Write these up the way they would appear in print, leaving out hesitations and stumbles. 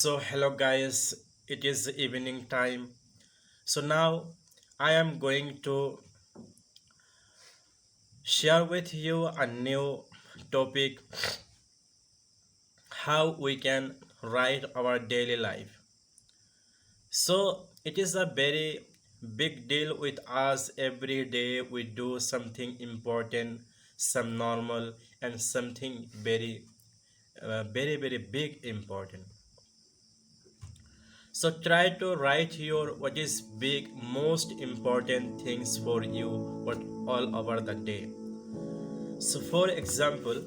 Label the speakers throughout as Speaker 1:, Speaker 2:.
Speaker 1: So, hello guys, it is evening time. So, now I am going to share with you a new topic, how we can write our daily life. So, it is a very big deal with us. Every day we do something important, some normal, and something very big important. So try to write your what is big most important things for you what all over the day. So for example,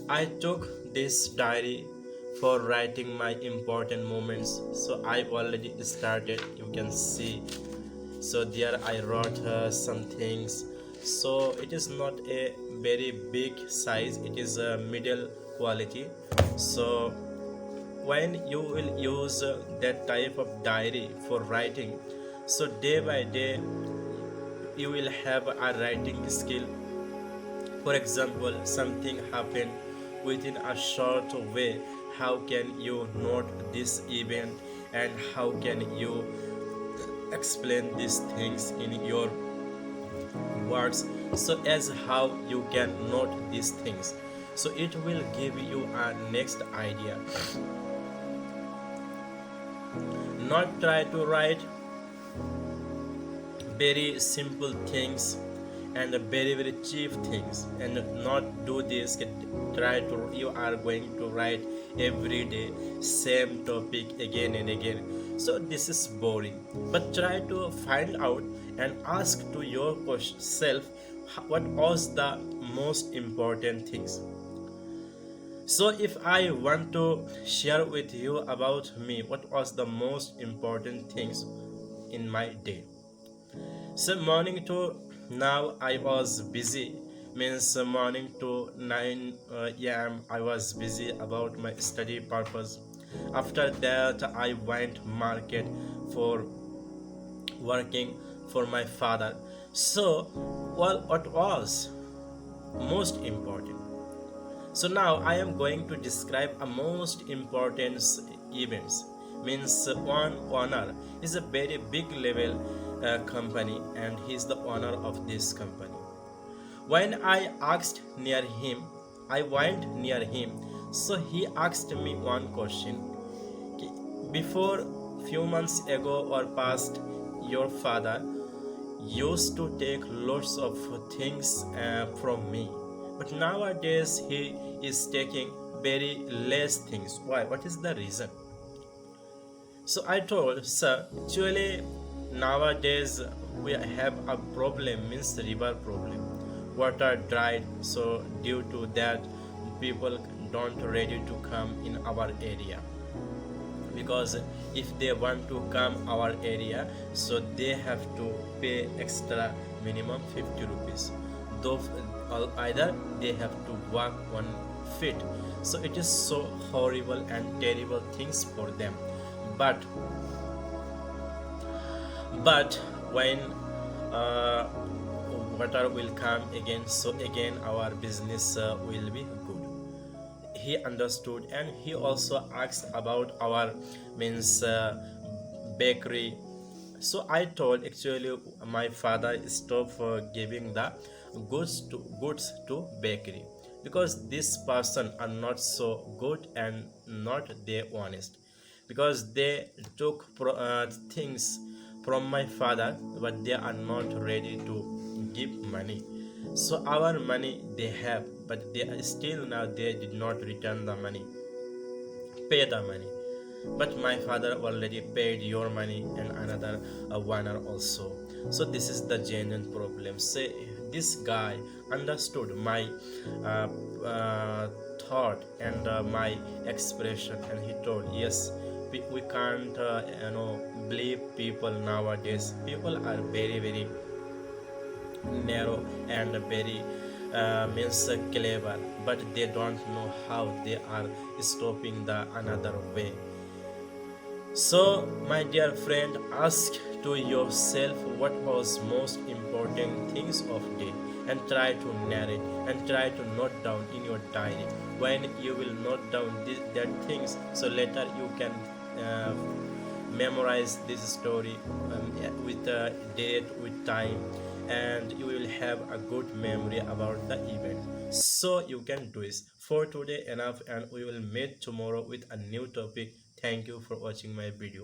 Speaker 1: I took this diary for writing my important moments. So I already started, you can see. So there I wrote some things. So it is not a very big size, it is a middle quality. So when you will use that type of diary for writing, so day by day you will have a writing skill. For example, something happened within a short way, how can you note this event and how can you explain these things in your words, so as how you can note these things, so it will give you a next idea. Not try to write very simple things and very cheap things, and not do this. Try to, you are going to write every day same topic again and again, so this is boring. But try to find out and ask to yourself what was the most important things. So if I want to share with you about me what was the most important things in my day. So morning to now I was busy, means morning to 9 a.m. I was busy about my study purpose. After that I went market for working for my father. So what was most important? So now I am going to describe a most important events. Means one owner is a very big level company, and he is the owner of this company. When I went near him, so he asked me one question. Before few months ago or past, your father used to take lots of things from me, but nowadays he is taking very less things. Why? What is the reason? So I told, sir, actually nowadays we have a problem, means river problem. Water dried, so due to that people don't ready to come in our area, because if they want to come our area, so they have to pay extra minimum 50 rupees, though either they have to walk 1 feet. So it is so horrible and terrible things for them. But but when uh, water will come again, so again our business will be good. He understood, and he also asked about our means bakery. So I told, actually my father stopped giving the goods to bakery, because this person are not so good and not they honest, because they took things from my father, but they are not ready to give money. So our money they have, but they are still now they did not return the money, pay the money. But my father already paid your money and another one also. So this is the genuine problem. Say this guy understood my uh, thought and my expression, and he told, yes, we can't believe people nowadays. People are very narrow and very means clever, but they don't know how they are stopping the another way. So my dear friend, ask to yourself what was most important things of day, and try to narrate and try to note down in your diary. When you will note down that things, so later you can uh, memorize this story with a date, with time, and you will have a good memory about the event. So you can do this. For today enough, and we will meet tomorrow with a new topic. Thank you for watching my video.